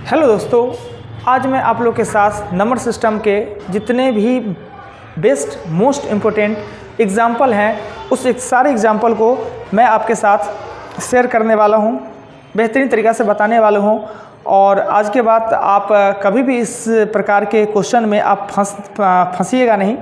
Hello दोस्तों, आज मैं आप लोग के साथ नंबर सिस्टम के जितने भी बेस्ट मोस्ट इम्पोर्टेंट एग्ज़ाम्पल हैं उस एक सारे एग्ज़ाम्पल को मैं आपके साथ शेयर करने वाला हूं, बेहतरीन तरीक़ा से बताने वाला हूं। और आज के बाद आप कभी भी इस प्रकार के क्वेश्चन में आप फंसिएगा नहीं।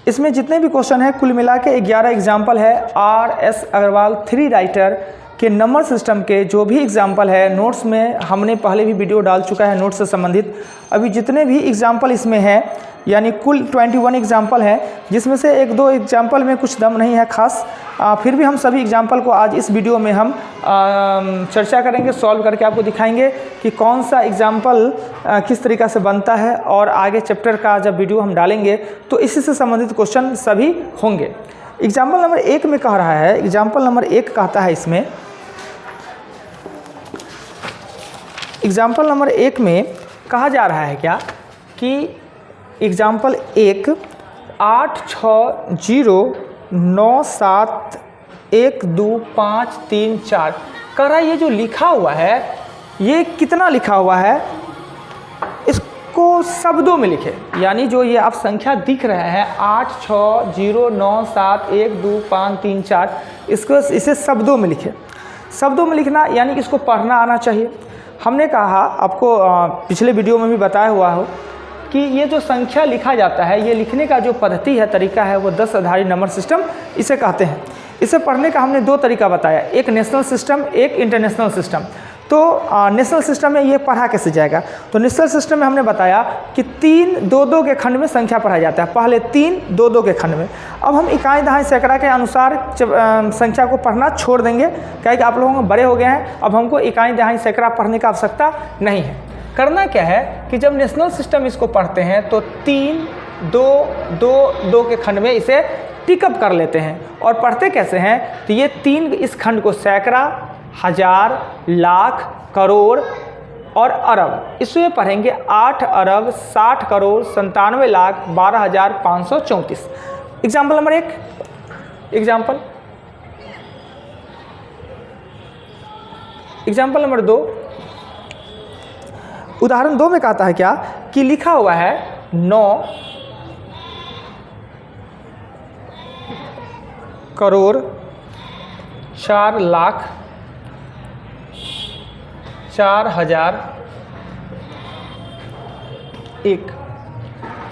इसमें जितने भी क्वेश्चन हैं कुल मिला के 11 एग्ज़ाम्पल है। RS अग्रवाल 3 राइटर के नंबर सिस्टम के जो भी एग्ज़ाम्पल है नोट्स में हमने पहले भी वीडियो डाल चुका है नोट्स से संबंधित। अभी जितने भी एग्ज़ाम्पल इसमें हैं यानी कुल 21 एग्ज़ाम्पल हैं, जिसमें से एक दो एग्ज़ाम्पल में कुछ दम नहीं है खास। फिर भी हम सभी एग्ज़ाम्पल को आज इस वीडियो में हम चर्चा करेंगे, सॉल्व करके आपको दिखाएंगे कि कौन सा एग्ज़ाम्पल किस तरीक़ा से बनता है। और आगे चैप्टर का जब वीडियो हम डालेंगे तो इसी से संबंधित क्वेश्चन सभी होंगे। एग्ज़ाम्पल नंबर 1 में कह रहा है, एग्ज़ाम्पल नंबर 1 कहता है इसमें, एग्ज़ाम्पल नंबर 1 में कहा जा रहा है क्या कि एग्ज़ाम्पल 1 8 6 0 9 7 1 2 5 3 4 कह रहा है। ये जो लिखा हुआ है ये कितना लिखा हुआ है, इसको शब्दों में लिखे। यानी जो ये आप संख्या दिख रहे हैं 8 6 0 9 7 1 2 5 3 4, इसे शब्दों में लिखे। शब्दों में लिखना यानी कि इसको पढ़ना आना चाहिए। हमने कहा आपको पिछले वीडियो में भी बताया हुआ हो कि ये जो संख्या लिखा जाता है, ये लिखने का जो पद्धति है, तरीका है, वो 10 आधारी नंबर सिस्टम इसे कहते हैं। इसे पढ़ने का हमने दो तरीका बताया, एक नेशनल सिस्टम, एक इंटरनेशनल सिस्टम। तो नेशनल सिस्टम में ये पढ़ा कैसे जाएगा, तो नेशनल सिस्टम में हमने बताया कि 3 2 के खंड में संख्या पढ़ा जाता है। पहले 3 2 के खंड में। अब हम इकाई दहाई सैकड़ा के अनुसार संख्या को पढ़ना छोड़ देंगे, क्या कि आप लोगों में बड़े हो गए हैं। अब हमको इकाई दहाई सैकड़ा पढ़ने का आवश्यकता नहीं है। करना क्या है कि जब नेशनल सिस्टम इसको पढ़ते हैं तो 3 2 2 के खंड में इसे टिकअप कर लेते हैं। और पढ़ते कैसे हैं, तो ये 3 इस खंड को सैकड़ा, हजार, लाख, करोड़ और अरब, इसमें पढ़ेंगे 8 अरब 60 crore 97 lakh 12,534। Example number 1। Example number 2, उदाहरण 2 में कहता है क्या कि लिखा हुआ है 9 करोड़ 4 लाख 4,001।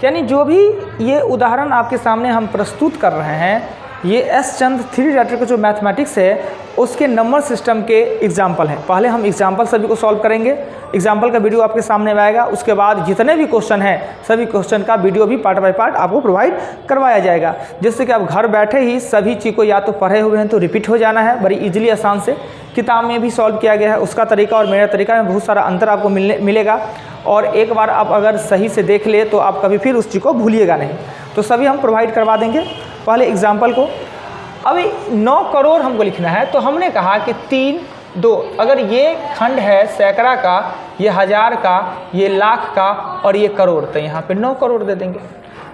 यानी जो भी ये उदाहरण आपके सामने हम प्रस्तुत कर रहे हैं, ये एस चंद 3 राइटर का जो मैथमेटिक्स है उसके नंबर सिस्टम के एग्जाम्पल हैं। पहले हम एग्जाम्पल सभी को सॉल्व करेंगे, एग्जाम्पल का वीडियो आपके सामने आएगा। उसके बाद जितने भी क्वेश्चन हैं सभी क्वेश्चन का वीडियो भी पार्ट बाय पार्ट आपको प्रोवाइड करवाया जाएगा, जिससे कि आप घर बैठे ही सभी चीज़ को या तो पढ़े हुए हैं तो रिपीट हो जाना है बड़ी इजीली आसान से। किताब में भी सॉल्व किया गया है, उसका तरीका और मेरा तरीका में बहुत सारा अंतर आपको मिलेगा। और एक बार आप अगर सही से देख ले तो आप कभी फिर उस चीज़ को भूलिएगा नहीं। तो सभी हम प्रोवाइड करवा देंगे। पहले एग्जाम्पल को, अभी 9 करोड़ हमको लिखना है तो हमने कहा कि 3 2, अगर ये खंड है सैकड़ा का, ये हजार का, ये लाख का और ये करोड़, तो यहाँ पे 9 करोड़ दे देंगे।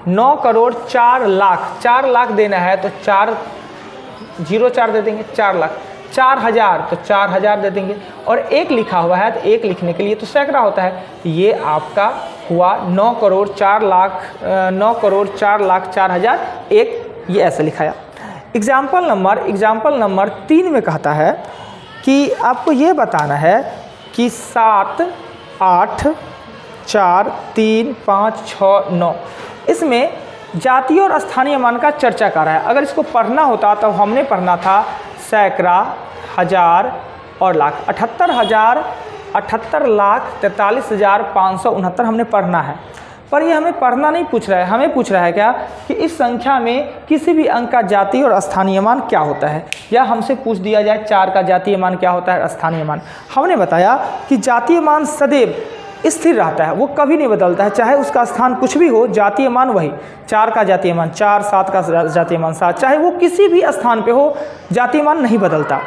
9 करोड़ 4 लाख, 4 लाख देना है तो 4 0 4 दे देंगे, 4 लाख। 4,000 तो 4,000 दे देंगे। और 1 लिखा हुआ है तो 1 लिखने के लिए तो सैकड़ा होता है। ये आपका हुआ 9 करोड़ 4 लाख 9 करोड़ 4 लाख 4,001, ये ऐसे लिखाया। एग्जाम्पल नंबर 3 में कहता है कि आपको ये बताना है कि 7 8 4 3 5 6 9, इसमें जातीय और स्थानीय मान का चर्चा कर रहा है। अगर इसको पढ़ना होता तो हमने पढ़ना था सैकड़ा, हजार और लाख। 78 लाख 43,569 हमने पढ़ना है। पर ये हमें पढ़ना नहीं पूछ रहा है, हमें पूछ रहा है क्या कि इस संख्या में किसी भी अंक का जातीय और स्थानीय मान क्या होता है। या हमसे पूछ दिया जाए 4 का जातीय मान क्या होता है, स्थानीय मान। हमने बताया कि जातीय मान सदैव स्थिर रहता है, वो कभी नहीं बदलता है, चाहे उसका स्थान कुछ भी हो, जातीय मान वही। 4 का जातीय मान 4, 7 का जातीय मान 7, चाहे वो किसी भी स्थान पे हो, जातीय मान नहीं बदलता।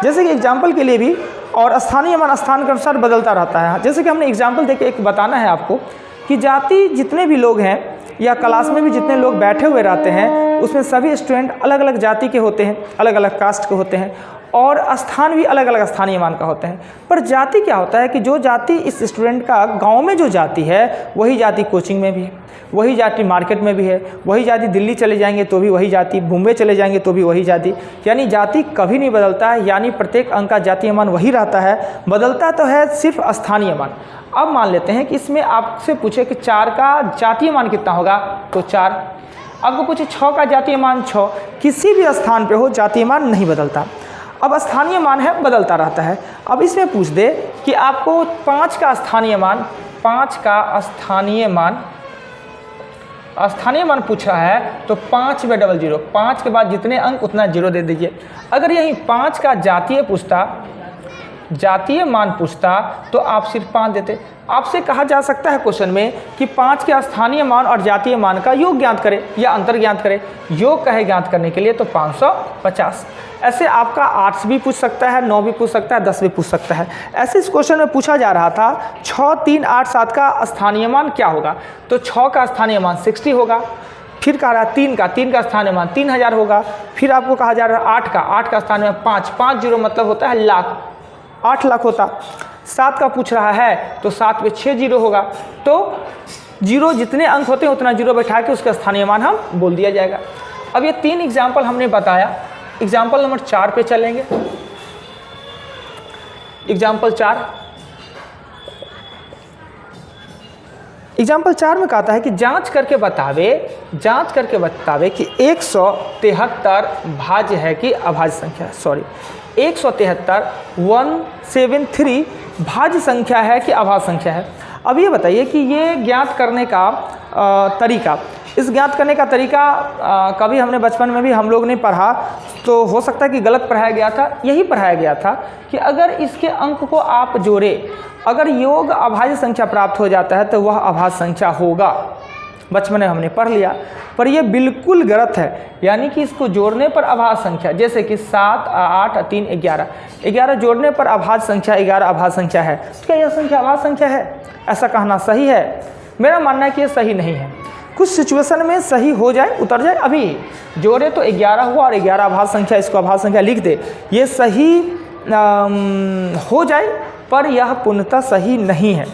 जैसे कि एग्जाम्पल के लिए भी, और स्थानीय मान स्थान के अनुसार बदलता रहता है। जैसे कि हमने एग्जाम्पल देके एक बताना है आपको कि जाति जितने भी लोग हैं या क्लास में भी जितने लोग बैठे हुए रहते हैं उसमें सभी स्टूडेंट अलग अलग जाति के होते हैं, अलग अलग कास्ट के होते हैं। और स्थान भी अलग अलग स्थानीय मान का होते हैं। पर जाति क्या होता है कि जो जाति इस स्टूडेंट का गांव में जो जाति है वही जाति कोचिंग में भी है, वही जाति मार्केट में भी है, वही जाति दिल्ली चले जाएंगे तो भी वही जाति, बॉम्बे चले जाएंगे तो भी वही जाति। यानी जाति कभी नहीं बदलता है, यानी प्रत्येक अंक का जातीय मान वही रहता है, बदलता तो है सिर्फ स्थानीय मान। अब मान लेते हैं कि इसमें आपसे पूछे कि 4 का जातीय मान कितना होगा, तो 4। आपको पूछे 6 का जातीय मान 6, किसी भी स्थान पे हो जातीय मान नहीं बदलता। अब स्थानीय मान है बदलता रहता है। अब इसमें पूछ दे कि आपको 5 का स्थानीय मान, 5 का स्थानीय मान पूछा है तो 5 में 00, 5 के बाद जितने अंक उतना 0 दे दीजिए। अगर यही 5 का जातीय मान पूछता तो आप सिर्फ 5 देते। आपसे कहा जा सकता है क्वेश्चन में कि 5 के स्थानीय मान और जातीय मान का योग ज्ञात करें या अंतर ज्ञात करें। योग कहे ज्ञात करने के लिए तो 550। ऐसे आपका 8 भी पूछ सकता है, 9 भी पूछ सकता है, 10 भी पूछ सकता है। ऐसे इस क्वेश्चन में पूछा जा रहा था 6, 3, 8, 7 का स्थानीय मान क्या होगा, तो 6 का स्थानीय मान 60 होगा। फिर कह रहा है 3 का स्थानीय मान 3000 होगा। फिर आपको कहा जा रहा है 8 का स्थानीय मान 5 0 मतलब होता है लाख, 8 लाख होता। 7 का पूछ रहा है तो 7 पे 6 0 होगा। तो 0 जितने अंक होते हैं उतना 0 बैठा के उसका स्थानीय मान हम बोल दिया जाएगा। अब ये 3 एग्जाम्पल हमने बताया। एग्जाम्पल नंबर 4 पे चलेंगे। एग्जाम्पल 4 में कहता है कि जांच करके बतावे कि 173 भाज्य है कि अभाज्य संख्या, 173 भाज्य संख्या है कि अभाज्य संख्या है। अब ये बताइए कि ये ज्ञात करने का तरीका, इस ज्ञात करने का तरीका कभी हमने बचपन में भी हम लोग ने पढ़ा, तो हो सकता है कि गलत पढ़ाया गया था। यही पढ़ाया गया था कि अगर इसके अंक को आप जोड़े, अगर योग अभाज्य संख्या प्राप्त हो जाता है तो वह अभाज्य संख्या होगा। बचपन में हमने पढ़ लिया, पर यह बिल्कुल गलत है। यानी कि इसको जोड़ने पर अभाज्य संख्या, जैसे कि 7, 8, 3, 11 जोड़ने पर अभाज्य संख्या 11 अभाज्य संख्या है। तो क्या यह संख्या अभाज्य संख्या है? ऐसा कहना सही है? मेरा मानना है कि यह सही नहीं है। कुछ सिचुएशन में सही हो जाए, उतर जाए। अभी जोड़े तो 11 हुआ और 11 अभाज्य संख्या, इसको अभाज्य संख्या लिख दे, ये सही हो जाए, पर यह पूर्णतः सही नहीं है।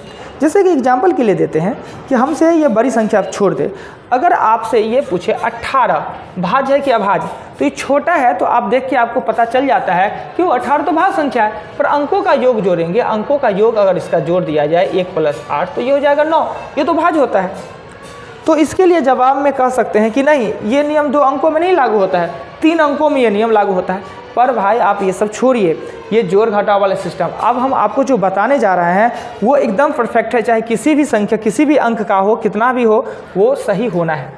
जैसे कि एग्जाम्पल के लिए देते हैं कि हमसे ये बड़ी संख्या छोड़ दे। अगर आपसे ये पूछे 18 भाज्य है कि अभाज्य, तो ये छोटा है तो आप देख के आपको पता चल जाता है कि वो 18 तो भाज्य संख्या है। पर अंकों का योग जोड़ेंगे, अंकों का योग अगर इसका जोड़ दिया जाए 1 + 8 तो ये हो जाएगा 9, ये तो भाज्य होता है। तो इसके लिए जवाब में कह सकते हैं कि नहीं, ये नियम 2 अंकों में नहीं लागू होता है, 3 अंकों में ये नियम लागू होता है। पर भाई आप ये सब छोड़िए, ये जोड़ घटाव वाले सिस्टम। अब हम आपको जो बताने जा रहे हैं वो एकदम परफेक्ट है, चाहे किसी भी संख्या, किसी भी अंक का हो, कितना भी हो, वो सही होना है।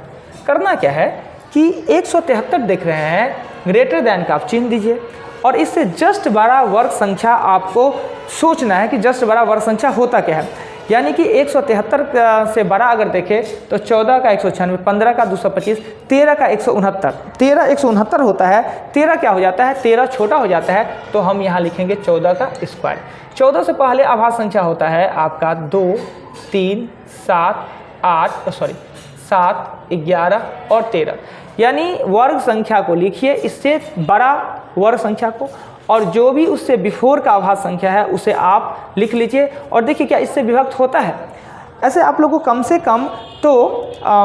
करना क्या है कि 173 देख रहे हैं, ग्रेटर देन का आप चिन्ह दीजिए और इससे जस्ट बड़ा वर्ग संख्या आपको सोचना है कि जस्ट बड़ा वर्ग संख्या होता क्या है। यानी कि 173 से बड़ा अगर देखें तो 14 का 196, 15 का 225, 13 का 169, 13 169 होता है। 13 क्या हो जाता है? 13 छोटा हो जाता है, तो हम यहाँ लिखेंगे 14 का स्क्वायर। 14 से पहले अभाज्य संख्या होता है आपका 2, 3, 7, 11 और 13। यानी वर्ग संख्या को लिखिए, इससे बड़ा वर्ग संख्या को, और जो भी उससे बिफोर का अभाज्य संख्या है उसे आप लिख लीजिए और देखिए क्या इससे विभक्त होता है। ऐसे आप लोगों को कम से कम तो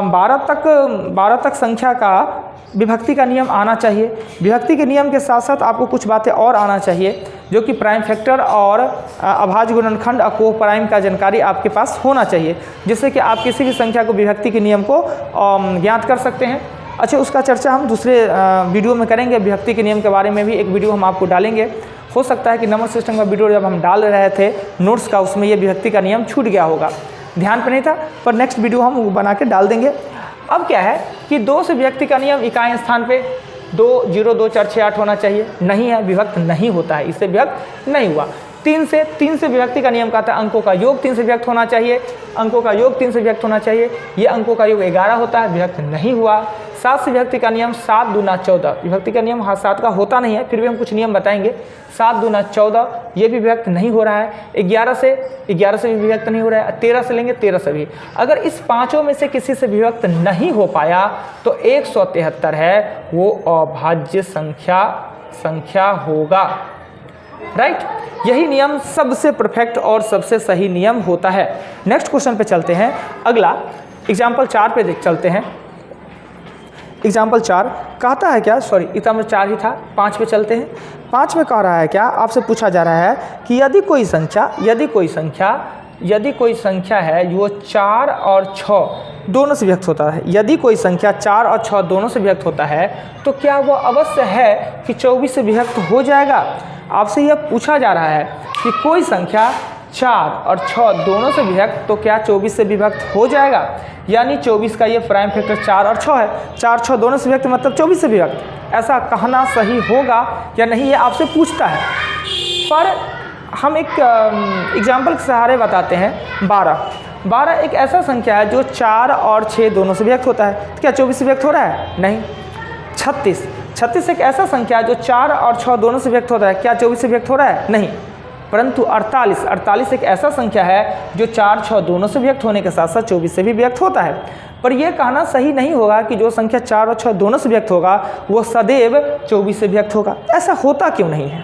12 तक संख्या का विभक्ति का नियम आना चाहिए। विभक्ति के नियम के साथ साथ आपको कुछ बातें और आना चाहिए, जो कि प्राइम फैक्टर और अभाज्य गुणनखंड को प्राइम का जानकारी आपके पास होना चाहिए, जिससे कि आप किसी भी संख्या को विभक्ति के नियम को ज्ञात कर सकते हैं। अच्छा, उसका चर्चा हम दूसरे वीडियो में करेंगे। विभक्ति के नियम के बारे में भी एक वीडियो हम आपको डालेंगे। हो सकता है कि नंबर सिस्टम का वीडियो जब हम डाल रहे थे नोट्स का, उसमें ये विभक्ति का नियम छूट गया होगा, ध्यान पर नहीं था, पर नेक्स्ट वीडियो हम बना के डाल देंगे। अब क्या है कि 2 से विभक्ति का नियम इकाई स्थान पे 2, 0, 2, 4, 6, 8 होना चाहिए, नहीं है, विभक्त नहीं होता है, इससे विभक्त नहीं हुआ। 3 से विभक्ति का नियम कहता है अंकों का योग 3 से विभक्त होना चाहिए, अंकों का योग 3 से विभक्त होना चाहिए। ये अंकों का योग 11 होता है, विभक्त नहीं हुआ। 7 से विभक्ति का नियम 7 दूना 14, विभक्ति का नियम 7 का होता नहीं है, फिर भी हम कुछ नियम बताएंगे। 7 दूना 14, ये भी विभक्त नहीं हो रहा है। 11 से भी विभक्त नहीं हो रहा है। 13 से लेंगे, 13 से भी। अगर इस पाँचों में से किसी से विभक्त नहीं हो पाया तो 173 है वो अभाज्य संख्या संख्या होगा। राइट, यही नियम सबसे परफेक्ट और सबसे सही नियम होता है। नेक्स्ट क्वेश्चन पे चलते हैं। अगला एग्जाम्पल 4 पे चलते हैं। एग्जाम्पल 4 कहता है क्या, सॉरी एग्जाम्पल 4 ही था, 5 पे चलते हैं। 5 में कह रहा है क्या, आपसे पूछा जा रहा है कि यदि कोई संख्या है जो 4 और 6 दोनों से व्यक्त होता है, यदि कोई संख्या 4 और 6 दोनों से व्यक्त होता है तो क्या वो अवश्य है कि 24 से विभक्त हो जाएगा। आपसे यह पूछा जा रहा है कि कोई संख्या 4 और 6 दोनों से विभक्त तो क्या 24 से विभक्त हो जाएगा। यानी 24 का ये प्राइम फैक्टर 4 और 6 है, 4 6 दोनों से विभक्त मतलब 24 से विभक्त। ऐसा कहना सही होगा या नहीं, ये आपसे पूछता है। पर हम एक एग्जाम्पल के सहारे बताते हैं। 12 एक ऐसा संख्या है जो 4 और 6 दोनों से व्यक्त होता है, तो क्या 24 से व्यक्त हो रहा है, नहीं। 36 एक ऐसा संख्या है जो 4 और 6 दोनों से व्यक्त होता है, क्या 24 से व्यक्त हो रहा है, नहीं। परंतु 48 एक ऐसा संख्या है जो 4 6 दोनों से व्यक्त होने के साथ साथ 24 से भी व्यक्त होता है। पर यह कहना सही नहीं होगा कि जो संख्या 4 और 6 दोनों से व्यक्त होगा वो सदैव 24 से व्यक्त होगा। ऐसा होता क्यों नहीं है।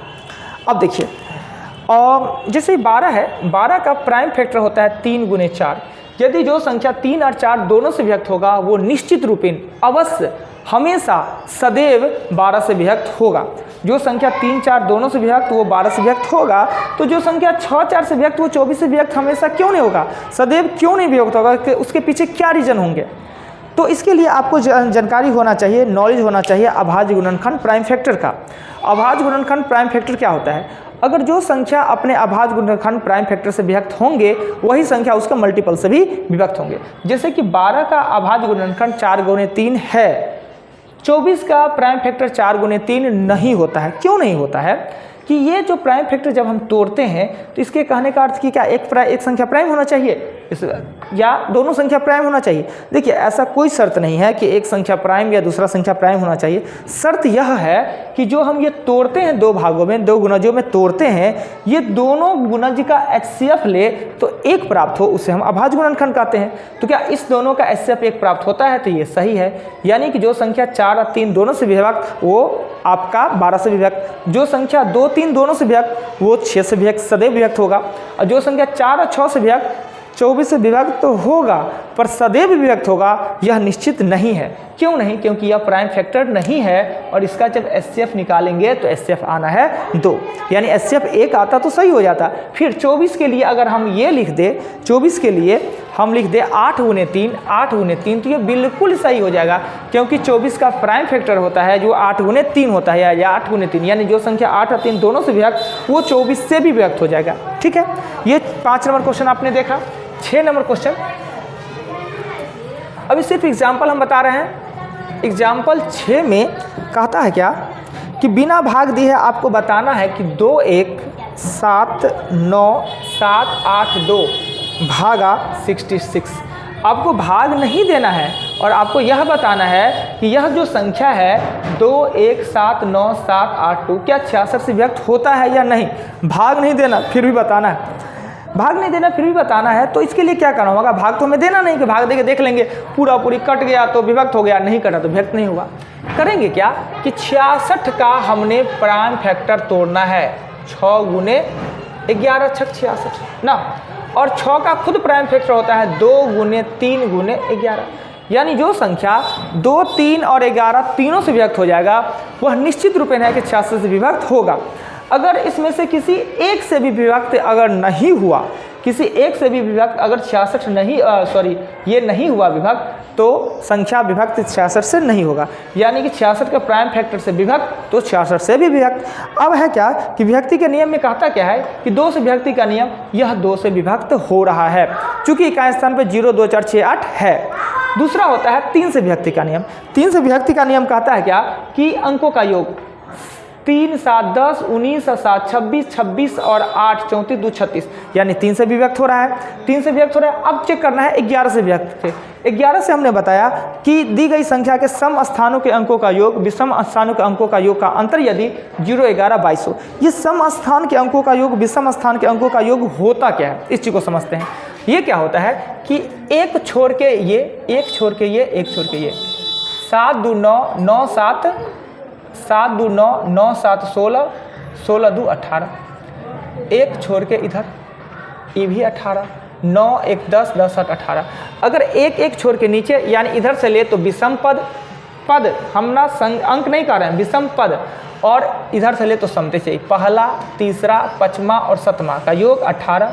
अब देखिए, और जैसे 12 है, 12 का प्राइम फैक्टर होता है 3 गुने 4। यदि जो संख्या 3 और 4 दोनों से व्यक्त होगा वो निश्चित रूपेण अवश्य हमेशा सदैव 12 से विभक्त होगा। जो संख्या 3 4 दोनों से विभक्त वो 12 से विभक्त होगा, तो जो संख्या 6 4 से विभक्त वो 24 से विभक्त हमेशा क्यों नहीं होगा, सदैव क्यों नहीं विभक्त होगा, कि उसके पीछे क्या रीजन होंगे। तो इसके लिए आपको जानकारी होना चाहिए, नॉलेज होना चाहिए अभाज्य गुणनखंड प्राइम फैक्टर का। अभाज्य गुणनखंड प्राइम फैक्टर क्या होता है, अगर जो संख्या अपने अभाज्य गुणनखंड प्राइम फैक्टर से विभक्त होंगे वही संख्या उसका मल्टीपल से भी विभक्त होंगे। जैसे कि 12 का अभाज्य गुणनखंड 4 गुणे 3 है, 24 का प्राइम फैक्टर 4 गुणे 3 नहीं होता है। क्यों नहीं होता है कि ये जो प्राइम फैक्टर जब हम तोड़ते हैं तो इसके कहने का अर्थ कि क्या एक संख्या प्राइम होना चाहिए या दोनों संख्या प्राइम होना चाहिए। देखिए, ऐसा कोई शर्त नहीं है कि एक संख्या प्राइम या दूसरा संख्या प्राइम होना चाहिए। शर्त यह है कि जो हम ये तोड़ते हैं दो भागों में, दो गुणजों में तोड़ते हैं, ये दोनों गुणज का HCF ले तो एक प्राप्त हो, उसे हम अभाज्य गुणनखंड कहते हैं। तो क्या इस दोनों का HCF एक प्राप्त होता है, तो ये सही है। यानी कि जो संख्या 4 और 3 दोनों से विभक्त वो आपका 12 से विभक्त, जो संख्या 2 3 दोनों से विभक्त वो 6 से विभक्त सदैव विभक्त होगा, और जो संख्या 4 और 6 से विभक्त 24 से विभक्त तो होगा पर सदैव विभक्त होगा, यह निश्चित नहीं है। क्यों नहीं, क्योंकि यह प्राइम फैक्टर नहीं है और इसका जब HCF निकालेंगे तो HCF आना है 2, यानी HCF 1 आता तो सही हो जाता। फिर 24 के लिए अगर हम ये लिख दे, 24 के लिए हम लिख दे 8 गुने 3 तो ये बिल्कुल सही हो जाएगा, क्योंकि 24 का प्राइम फैक्टर होता है जो 8 गुने 3 होता है या 8 गुने 3, यानी जो संख्या 8 और 3 दोनों से विभक्त वो 24 से भी विभक्त हो जाएगा। ठीक है, ये 5 नंबर क्वेश्चन आपने देखा। 6 नंबर क्वेश्चन, अभी सिर्फ एग्जाम्पल हम बता रहे हैं। एग्जाम्पल 6 में कहता है क्या कि बिना भाग दिए आपको बताना है कि 2 1 7 9 7 8 2 भागा 66। आपको भाग नहीं देना है और आपको यह बताना है कि यह जो संख्या है 2 1 7 9 7 8 2 क्या 66 से व्यक्त होता है या नहीं। भाग नहीं देना फिर भी बताना है, भाग नहीं देना फिर भी बताना है। तो इसके लिए क्या करना होगा, भाग तो हमें देना नहीं कि भाग देके देख लेंगे पूरी कट गया तो विभक्त हो गया, नहीं कटा तो विभक्त नहीं होगा। करेंगे क्या कि 66 का हमने प्राइम फैक्टर तोड़ना है, 6 गुने 11 6 66 ना, और 6 का खुद प्राइम फैक्टर होता है 2 गुने 3 गुने 11, यानी जो संख्या 2 3 और 11 तीनों से विभक्त हो जाएगा वह निश्चित रूपेण है कि 66 से विभक्त होगा। अगर इसमें से किसी एक से भी विभक्त अगर नहीं हुआ, किसी एक से भी विभक्त अगर 66 नहीं ये नहीं हुआ विभक्त, तो संख्या विभक्त 66 से नहीं होगा, यानी कि 66 का प्राइम फैक्टर से विभक्त तो 66 से भी विभक्त। अब है क्या कि विभक्ति के नियम में कहता क्या है कि 2 से विभक्ति का नियम, यह 2 से विभक्त हो रहा है चूंकि इकाई स्थान पर 0 2 4 6 8 है। दूसरा होता है 3 से विभक्ति का नियम। 3 से विभक्ति का नियम कहता है क्या कि अंकों का योग 3 7 10 19 7 26 26 और 8 34 2 36, यानी 3 से विभक्त हो रहा है, 3 से विभक्त हो रहा है। अब चेक करना है 11 से विभक्त थे। 11 से हमने बताया कि दी गई संख्या के सम स्थानों के अंकों का योग विषम स्थानों के अंकों का योग का अंतर यदि 0 11 22 हो। ये सम स्थान के अंकों का योग विषम स्थान के अंकों का योग होता क्या है, इस चीज़ को समझते हैं। ये क्या होता है कि एक छोड़ के ये, एक छोड़ के ये, एक छोड़ के ये, 7 2 9 9 7 7 2 9, 9 7 16, 16 2 18, एक छोड़ के इधर ये भी 18, 9 1 10, 10 7 18। अगर एक एक छोड़ के नीचे यानी इधर से ले तो विषम पद हम ना अंक नहीं कर रहे हैं, विषम पद, और इधर से ले तो समते चाहिए। पहला, तीसरा, पाँचवा और सातवां का योग 18,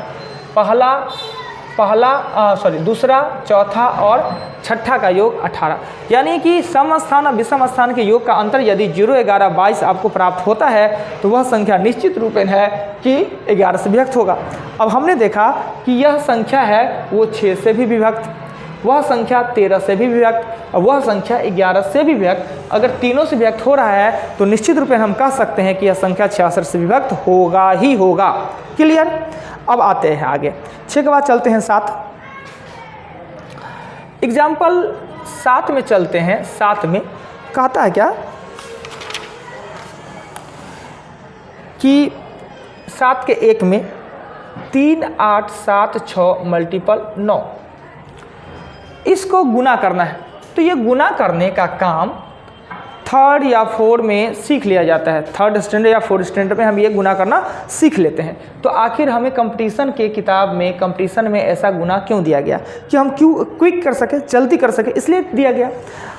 दूसरा, चौथा और छठा का योग 18। यानी कि सम स्थान और विषम स्थान के योग का अंतर यदि 0 11 22 आपको प्राप्त होता है तो वह संख्या निश्चित रूपेण है कि 11 से विभक्त होगा। अब हमने देखा कि यह संख्या है वो 6 से भी विभक्त, वह संख्या 13 से भी विभक्त और वह संख्या 11 से भी विभक्त। अगर तीनों से विभक्त हो रहा है तो निश्चित रूप में हम कह सकते हैं कि यह संख्या 66 से विभक्त होगा ही होगा। क्लियर। अब आते हैं आगे, 6 के बाद चलते हैं 7। एग्जाम्पल 7 में चलते हैं। 7 में कहता है क्या कि 7 के 1 में 3 8 7 6 मल्टीपल 9, इसको गुना करना है। तो ये गुना करने का काम 3rd या 4 में सीख लिया जाता है। 3rd स्टैंडर्ड या 4th स्टैंडर्ड में हम ये गुना करना सीख लेते हैं। तो आखिर हमें कंपटीशन के किताब में कंपटीशन में ऐसा गुना क्यों दिया गया कि हम क्यों क्विक कर सके, जल्दी कर सके, इसलिए दिया गया।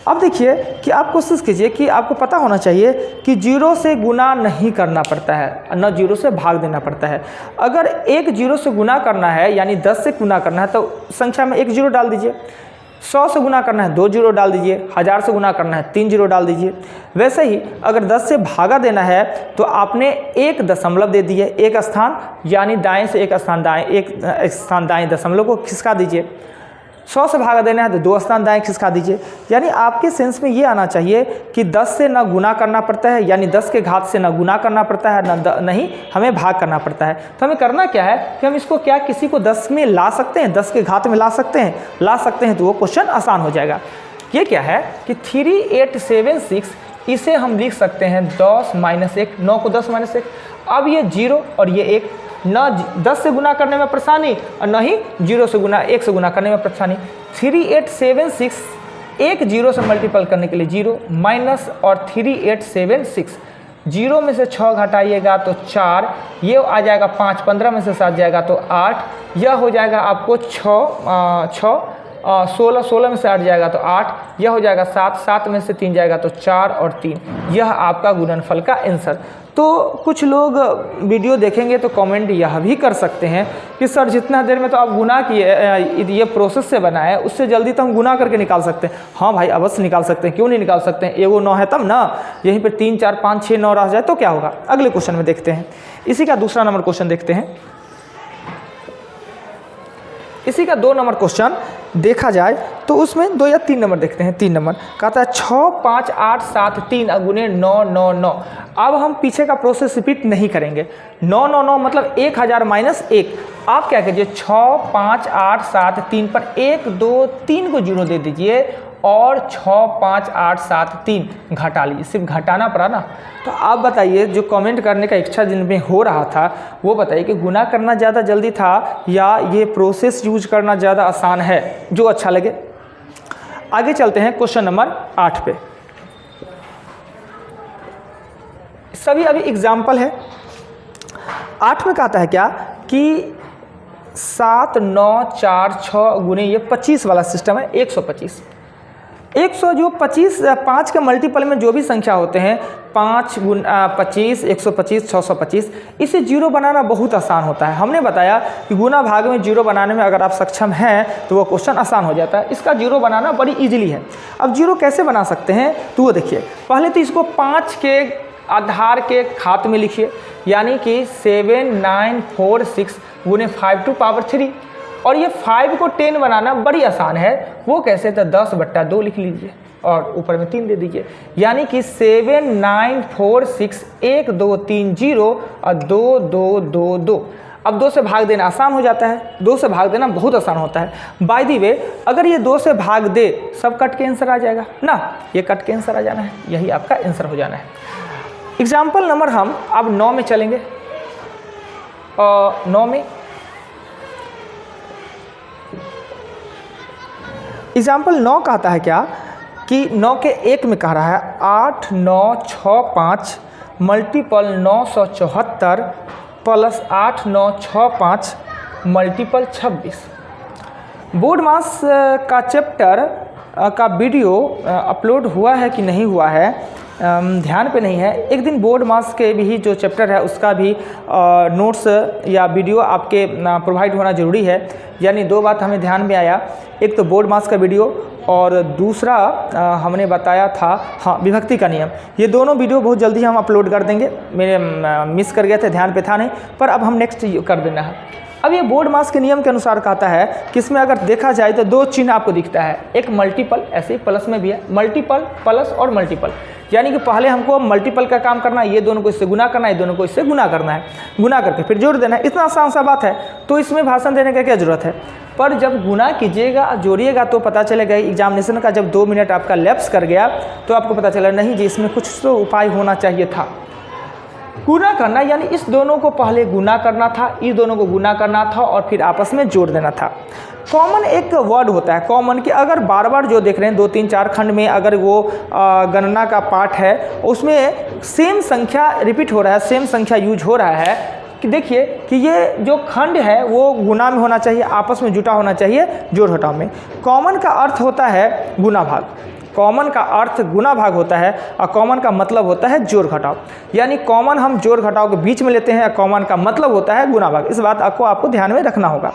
अब देखिए कि आप कोशिश कीजिए कि आपको पता होना चाहिए कि 0 से गुना नहीं करना पड़ता है, न 0 से भाग देना पड़ता है। अगर एक 0 से गुना करना है यानी 10 से गुना करना है तो संख्या में 1 0 डाल दीजिए। 100 से गुना करना है 2 0 डाल दीजिए। 1000 से गुना करना है 3 0 डाल दीजिए। वैसे ही अगर 10 से भागा देना है तो आपने 1 दशमलव दे दिए, एक स्थान यानी दाएं से एक स्थान दाएं, एक स्थान दाएं दशमलव को खिसका दीजिए। 100 से भागा देना है तो 2 स्थान दाएं खिसका दीजिए। यानी आपके सेंस में ये आना चाहिए कि 10 से ना गुना करना पड़ता है, यानी 10 के घात से ना गुना करना पड़ता है, नहीं हमें भाग करना पड़ता है। तो हमें करना क्या है कि हम इसको क्या किसी को 10 में ला सकते हैं, 10 के घात में ला सकते हैं तो वो क्वेश्चन आसान हो जाएगा। ये क्या है कि 3876, इसे हम लिख सकते हैं 10 - 1, 9 को 10 - 1। अब ये 0 और ये 1, न 10 से गुना करने में परेशानी और न ही 1 से गुना करने में परेशानी। 3876 एक 0 से मल्टीपल करने के लिए 0 माइनस और 3876, 0 में से 6 घटाइएगा तो 4, ये आ जाएगा 5, 15 में से 7 जाएगा तो 8, यह हो जाएगा आपको 6 16, 16 में से 8 जाएगा तो 8, यह हो जाएगा 7, 7 में से 3 जाएगा तो 4 और 3, यह आपका गुणनफल का आंसर। तो कुछ लोग वीडियो देखेंगे तो कमेंट यह भी कर सकते हैं कि सर जितना देर में तो आप गुना किए, ये प्रोसेस से बना है, उससे जल्दी तो हम गुना करके निकाल सकते हैं। हाँ भाई अवश्य निकाल सकते हैं, क्यों नहीं निकाल सकते हैं। एगो 9 है तब ना, यहीं पे 3 4 5 6 9 रह जाए तो क्या होगा। अगले क्वेश्चन में देखते हैं। इसी का दूसरा नंबर क्वेश्चन देखते हैं। इसी का 2 नंबर क्वेश्चन देखा जाए तो उसमें 2 या 3 नंबर देखते हैं। 3 नंबर कहता है 6 5 8 7 3 अगुने 9 9 9। अब हम पीछे का प्रोसेस रिपीट नहीं करेंगे। 9 9 9 मतलब 1000 माइनस 1। आप क्या कीजिए 6 5 8 7 3 पर 1 2 3 को 0 दे दीजिए और 6 5 8 7 3 घटा लीजिए। सिर्फ घटाना पड़ा ना। तो आप बताइए, जो कमेंट करने का इच्छा जिनमें हो रहा था वो बताइए कि गुना करना ज़्यादा जल्दी था या ये प्रोसेस यूज करना ज़्यादा आसान है, जो अच्छा लगे। आगे चलते हैं क्वेश्चन नंबर 8 पे। सभी अभी एग्जाम्पल है। 8 में कहता है क्या कि 7 9 4 6 गुने ये 25 वाला सिस्टम है। 125 जो 5 के मल्टीपल में जो भी संख्या होते हैं 5 × 25 125 625, इसे 0 बनाना बहुत आसान होता है। हमने बताया कि गुना भाग में 0 बनाने में अगर आप सक्षम हैं तो वो क्वेश्चन आसान हो जाता है। इसका 0 बनाना बड़ी इजीली है। अब 0 कैसे बना सकते हैं तो वो देखिए। पहले तो इसको 5 के आधार के घात में लिखिए, यानी कि 7946 गुने 5 टू पावर 3। और ये 5 को 10 बनाना बड़ी आसान है। वो कैसे, तो 10/2 लिख लीजिए और ऊपर में 3 दे दीजिए, यानी कि 7946 1 2 3 0 और 2 2 2 2। अब 2 से भाग देना आसान हो जाता है। 2 से भाग देना बहुत आसान होता है। बाय द वे, अगर ये 2 से भाग दे सब कट के आंसर आ जाएगा ना, ये कट के आंसर आ जाना है, यही आपका आंसर हो जाना है। एग्जाम्पल नंबर हम अब 9 में चलेंगे। 9 में एग्जाम्पल 9 कहता है क्या कि 9 के 1 में कह रहा है 8965 मल्टीपल 974 प्लस 8965 मल्टीपल 26। बोर्ड मास का चैप्टर का वीडियो अपलोड हुआ है कि नहीं हुआ है ध्यान पे नहीं है। एक दिन बोर्ड मास के भी जो चैप्टर है उसका भी नोट्स या वीडियो आपके प्रोवाइड होना ज़रूरी है। यानी दो बात हमें ध्यान में आया, एक तो बोर्ड मास का वीडियो और दूसरा हमने बताया था हाँ विभक्ति का नियम। ये दोनों वीडियो बहुत जल्दी हम अपलोड कर देंगे। मेरे मिस कर गए थे, ध्यान पे था नहीं, पर अब हम नेक्स्ट कर देना है। अब ये बोर्ड मास के नियम के अनुसार कहता है कि इसमें अगर देखा जाए तो दो चिन्ह आपको दिखता है, एक मल्टीपल, ऐसे ही प्लस में भी है मल्टीपल, प्लस और मल्टीपल। यानी कि पहले हमको मल्टीपल का काम करना है, ये दोनों को इससे गुना करना है, ये दोनों को इससे गुना करना है, गुना करके फिर जोड़ देना है। इतना आसान सा बात है, तो इसमें भाषण देने का क्या ज़रूरत है। पर जब गुना कीजिएगा जोड़िएगा तो पता चलेगा एग्जामिनेशन का जब 2 मिनट आपका लैप्स कर गया तो आपको पता चला नहीं जी इसमें कुछ तो उपाय होना चाहिए था। गुना करना यानी इस दोनों को पहले गुना करना था, इस दोनों को गुना करना था और फिर आपस में जोड़ देना था। कॉमन एक वर्ड होता है कॉमन कि अगर बार बार जो देख रहे हैं 2, 3, 4 खंड में अगर वो गणना का पार्ट है उसमें सेम संख्या रिपीट हो रहा है, सेम संख्या यूज हो रहा है कि देखिए कि ये जो खंड है वो गुना में होना चाहिए, आपस में जुटा होना चाहिए जोड़ घटाव में। कॉमन का अर्थ होता है गुना भाग, कॉमन का अर्थ गुना भाग होता है और कॉमन का मतलब होता है जोड़ घटाव। यानी कॉमन हम जोड़ घटाव के बीच में लेते हैं, कॉमन का मतलब होता है गुना भाग। इस बात आपको ध्यान में रखना होगा।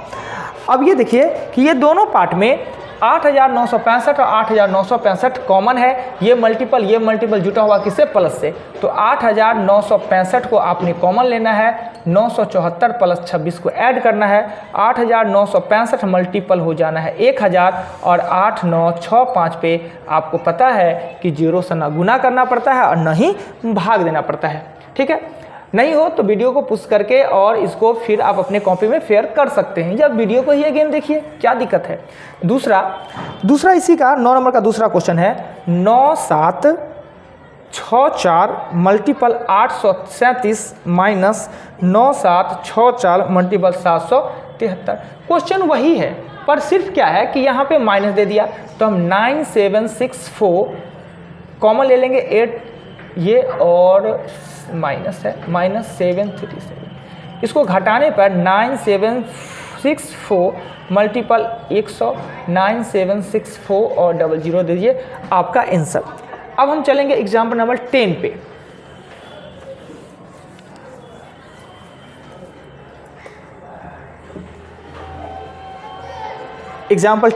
अब ये देखिए कि ये दोनों पार्ट में 8965 और 8965 कॉमन है, ये मल्टीपल जुटा हुआ किससे प्लस से, तो 8965 को आपने कॉमन लेना है, 974 प्लस 26 को ऐड करना है, 8965 मल्टीपल हो जाना है 1000 और 8965 पे आपको पता है कि 0 से ना गुना करना पड़ता है और न ही भाग देना पड़ता है। ठीक है, नहीं हो तो वीडियो को पुश करके और इसको फिर आप अपने कॉपी में फेयर कर सकते हैं, या वीडियो को ही अगेन देखिए, क्या दिक्कत है। दूसरा इसी का 9 नंबर का दूसरा क्वेश्चन है 9764 मल्टीपल 837 माइनस 9764 मल्टीपल 773। क्वेश्चन वही है पर सिर्फ क्या है कि यहाँ पे माइनस दे दिया, तो हम 9764 कॉमन ले लेंगे 8 ये और माइनस है -737, इसको घटाने पर 9764 मल्टीपल 100 9764 और 00 दीजिए आपका आंसर। अब हम चलेंगे एग्जाम्पल नंबर 10 पे। एग्जाम्पल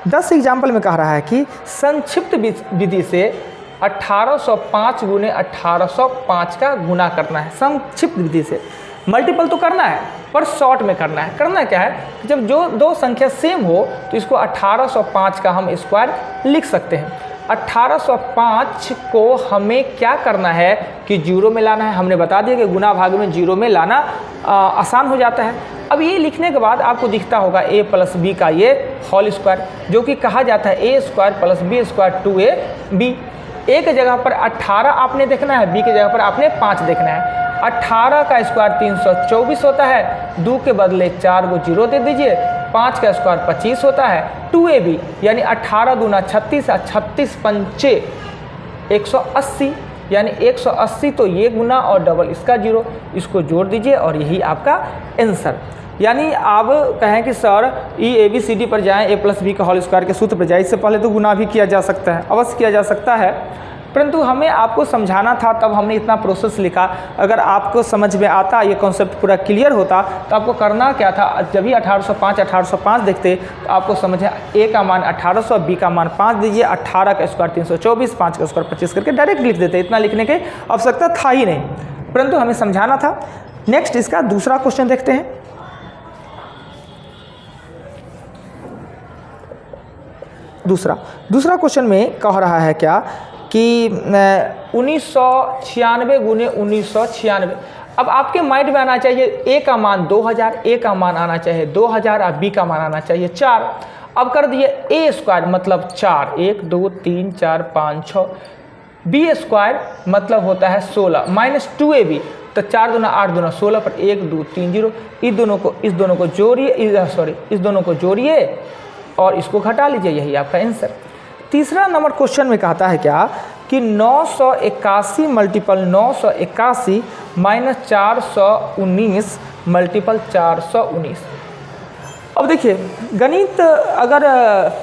10 एग्जाम्पल में कह रहा है कि संक्षिप्त विधि से 1805 गुने 1805 का गुना करना है। संक्षिप्त विधि से मल्टीपल तो करना है पर शॉर्ट में करना है। करना क्या है, जब जो दो संख्या सेम हो तो इसको 1805 का हम स्क्वायर लिख सकते हैं। 1805 को हमें क्या करना है कि 0 में लाना है। हमने बता दिया कि गुना भाग में 0 में लाना आसान हो जाता है। अब ये लिखने के बाद आपको दिखता होगा a प्लस बी का ये होल स्क्वायर, जो कि कहा जाता है a square plus B square 2ab। A के जगह पर 18 आपने देखना है, बी के जगह पर आपने 5 देखना है। 18 का स्क्वायर 324 होता है, 2 के बदले 4 को 0 दे दीजिए, 5 का स्क्वायर 25 होता है, 2ab यानी 18 दूना 36 और 36 पंचे 180 यानी 180, तो ये गुना और डबल इसका 0, इसको जोड़ दीजिए और यही आपका आंसर। यानी आप कहें कि सर ABCD पर जाएं, a प्लस बी का होल स्क्वायर के सूत्र पर जाए, इससे पहले तो गुना भी किया जा सकता है, अवश्य किया जा सकता है, परंतु हमें आपको समझाना था तब हमने इतना प्रोसेस लिखा। अगर आपको समझ में आता, ये कॉन्सेप्ट पूरा क्लियर होता तो आपको करना क्या था, जब भी 1805 देखते तो आपको समझ a का मान 1800, b का मान 5 दीजिए, 18 का स्क्वायर 324, 5 का स्क्वायर 25 करके डायरेक्ट लिख देते। इतना लिखने की आवश्यकता था ही नहीं, परंतु हमें समझाना था। नेक्स्ट इसका दूसरा क्वेश्चन देखते हैं। दूसरा क्वेश्चन में कह रहा है क्या कि 1996 गुने 1996। अब आपके माइंड में आना चाहिए a का मान 2000, a का मान आना चाहिए 2000 और b का मान आना चाहिए 4। अब कर दिए a स्क्वायर मतलब 4, 1 2 3 4 5 6, b स्क्वायर मतलब होता है 16 माइनस 2ab, तो 4 दूना 8 दूना 16 पर 1 2 3 0। इस दोनों को जोड़िए और इसको घटा लीजिए, यही आपका आंसर। तीसरा नंबर क्वेश्चन में कहता है क्या कि 981 मल्टीपल 981 माइनस 419 मल्टीपल 419। अब देखिए, गणित अगर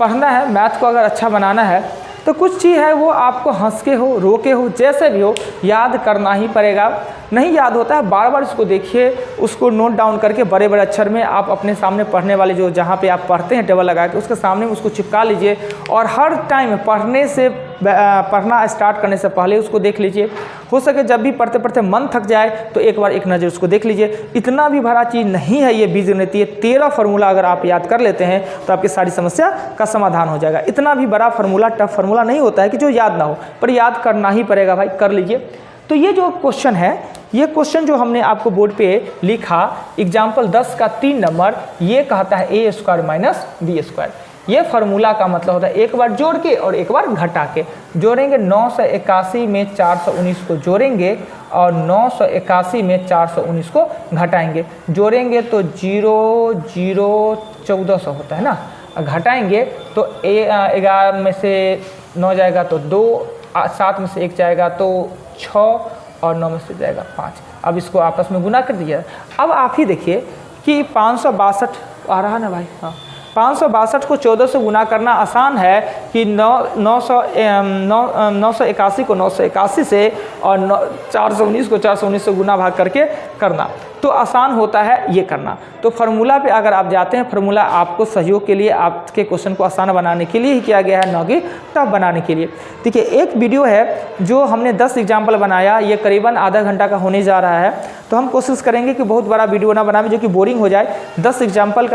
पढ़ना है, मैथ को अगर अच्छा बनाना है तो कुछ चीज़ है वो आपको हंस के हो, रो के हो, जैसे भी हो याद करना ही पड़ेगा। नहीं याद होता है, बार बार इसको देखिए, उसको नोट डाउन करके बड़े बड़े अक्षर में आप अपने सामने पढ़ने वाले जो जहाँ पे आप पढ़ते हैं टेबल लगा के उसके सामने उसको चिपका लीजिए और हर टाइम पढ़ना स्टार्ट करने से पहले उसको देख लीजिए। हो सके जब भी पढ़ते पढ़ते मन थक जाए तो एक बार एक नज़र उसको देख लीजिए। इतना भी बड़ा चीज़ नहीं है ये बीजगणितीय। 13 फार्मूला अगर आप याद कर लेते हैं तो आपकी सारी समस्या का समाधान हो जाएगा। इतना भी बड़ा फार्मूला, टफ फार्मूला नहीं होता है कि जो याद ना हो, पर याद करना ही पड़ेगा भाई, कर लीजिए। तो ये जो क्वेश्चन है, ये क्वेश्चन जो हमने आपको बोर्ड पे लिखा एग्जाम्पल 10 का 3 नंबर, ये कहता है ए स्क्वायर माइनस बी स्क्वायर। ये फार्मूला का मतलब होता है एक बार जोड़ के और एक बार घटा के। जोड़ेंगे 981 में 419 को जोड़ेंगे और 981 में 419 को घटाएंगे। जोड़ेंगे तो 0 0 1400 होता है ना, घटाएंगे तो 11 में से 9 जाएगा तो 2, 7 में से 1 जाएगा तो 6 और 9 में से जाएगा 5। अब इसको आपस में गुना कर दिया। अब आप ही देखिए कि 562 आ रहा ना भाई, हाँ, 562 को 14 से गुना करना आसान है कि 981 को 981 से और 419 को 419 से गुना भाग करके करना, तो आसान होता है ये करना। तो फार्मूला पे अगर आप जाते हैं, फार्मूला आपको सहयोग के लिए, आपके क्वेश्चन को आसान बनाने के लिए ही किया गया है, न कि टफ बनाने के लिए। देखिए, एक वीडियो है जो हमने 10 एग्जाम्पल बनाया, ये करीबन आधा घंटा का होने जा रहा है। तो हम कोशिश करेंगे कि बहुत बड़ा वीडियो ना बनाएं जो कि बोरिंग हो जाए। 10 एग्जाम्पल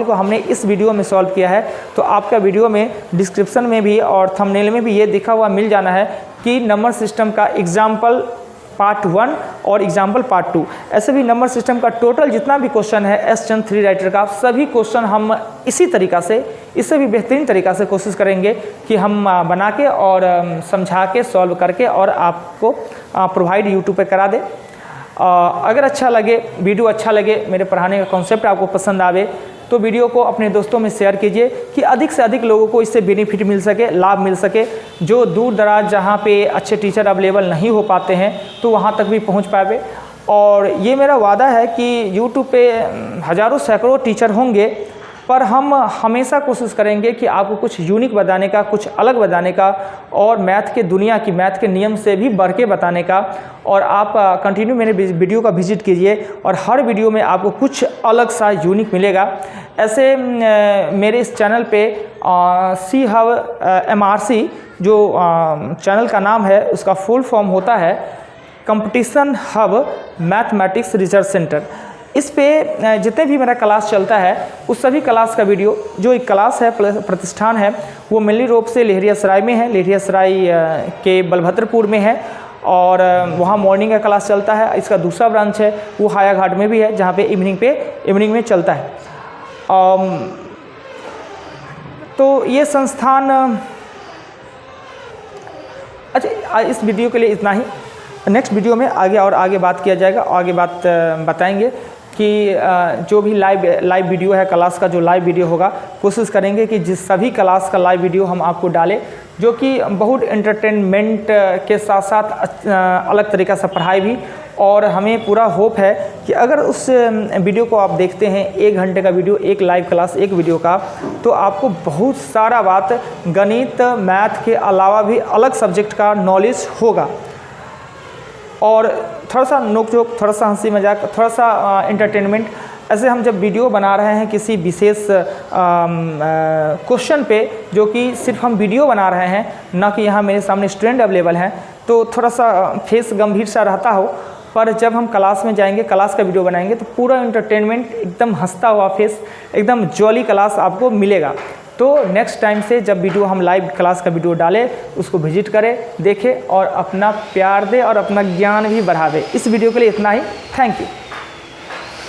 को हमने इस वीडियो में सॉल्व किया है। तो आपका वीडियो में डिस्क्रिप्शन में भी और थंबनेल में भी ये दिखा हुआ मिल जाना है कि नंबर सिस्टम का एग्जाम्पल पार्ट 1 और एग्जाम्पल पार्ट 2, ऐसे भी नंबर सिस्टम का टोटल जितना भी क्वेश्चन है एस चंद 3 राइटर का, सभी क्वेश्चन हम इसी तरीक़ा से, इससे भी बेहतरीन तरीक़ा से कोशिश करेंगे कि हम बना के और समझा के सॉल्व करके और आपको प्रोवाइड यूट्यूब पे करा दे। अगर अच्छा लगे, वीडियो अच्छा लगे, मेरे पढ़ाने का कॉन्सेप्ट आपको पसंद आवे तो वीडियो को अपने दोस्तों में शेयर कीजिए कि अधिक से अधिक लोगों को इससे बेनिफिट मिल सके, लाभ मिल सके। जो दूर दराज जहाँ पे अच्छे टीचर अवेलेबल नहीं हो पाते हैं तो वहाँ तक भी पहुँच पाए। और ये मेरा वादा है कि यूट्यूब पे हज़ारों सैकड़ों टीचर होंगे, पर हम हमेशा कोशिश करेंगे कि आपको कुछ यूनिक बताने का, कुछ अलग बताने का और मैथ के दुनिया की, मैथ के नियम से भी बढ़ के बताने का। और आप कंटिन्यू मेरे वीडियो का विजिट कीजिए और हर वीडियो में आपको कुछ अलग सा यूनिक मिलेगा। ऐसे मेरे इस चैनल पे सी हब MRC जो चैनल का नाम है, उसका फुल फॉर्म होता है competition hub mathematics research centre. इस पे जितने भी मेरा क्लास चलता है उस सभी क्लास का वीडियो, जो एक क्लास है प्रतिष्ठान है वो मेनली रूप से लहरियासराय में है, लहरियासराय के बलभद्रपुर में है और वहाँ मॉर्निंग का क्लास चलता है। इसका दूसरा ब्रांच है वो हायाघाट में भी है, जहाँ पे इवनिंग में चलता है। तो ये संस्थान, अच्छा इस वीडियो के लिए इतना ही। नेक्स्ट वीडियो में आगे बात किया जाएगा, आगे बात बताएंगे कि जो भी लाइव वीडियो है, क्लास का जो लाइव वीडियो होगा, कोशिश करेंगे कि जिस सभी क्लास का लाइव वीडियो हम आपको डालें, जो कि बहुत एंटरटेनमेंट के साथ साथ अलग तरीक़ा से पढ़ाई भी। और हमें पूरा होप है कि अगर उस वीडियो को आप देखते हैं, 1 घंटे का वीडियो, एक लाइव क्लास, एक वीडियो का, तो आपको बहुत सारा बात गणित, मैथ के अलावा भी अलग सब्जेक्ट का नॉलेज होगा। और थोड़ा सा नोक-झोंक, थोड़ा सा हंसी मजाक, थोड़ा सा एंटरटेनमेंट, ऐसे हम जब वीडियो बना रहे हैं किसी विशेष क्वेश्चन पे, जो कि सिर्फ हम वीडियो बना रहे हैं, ना कि यहाँ मेरे सामने स्टूडेंट अवेलेबल हैं, तो थोड़ा सा फेस गंभीर सा रहता हो। पर जब हम क्लास में जाएंगे, क्लास का वीडियो बनाएंगे, तो पूरा एंटरटेनमेंट, एकदम हंसता हुआ फेस, एकदम जॉली क्लास आपको मिलेगा। तो नेक्स्ट टाइम से जब वीडियो हम लाइव क्लास का वीडियो डालें, उसको विजिट करें, देखें और अपना प्यार दें और अपना ज्ञान भी बढ़ावे। इस वीडियो के लिए इतना ही। Thank you.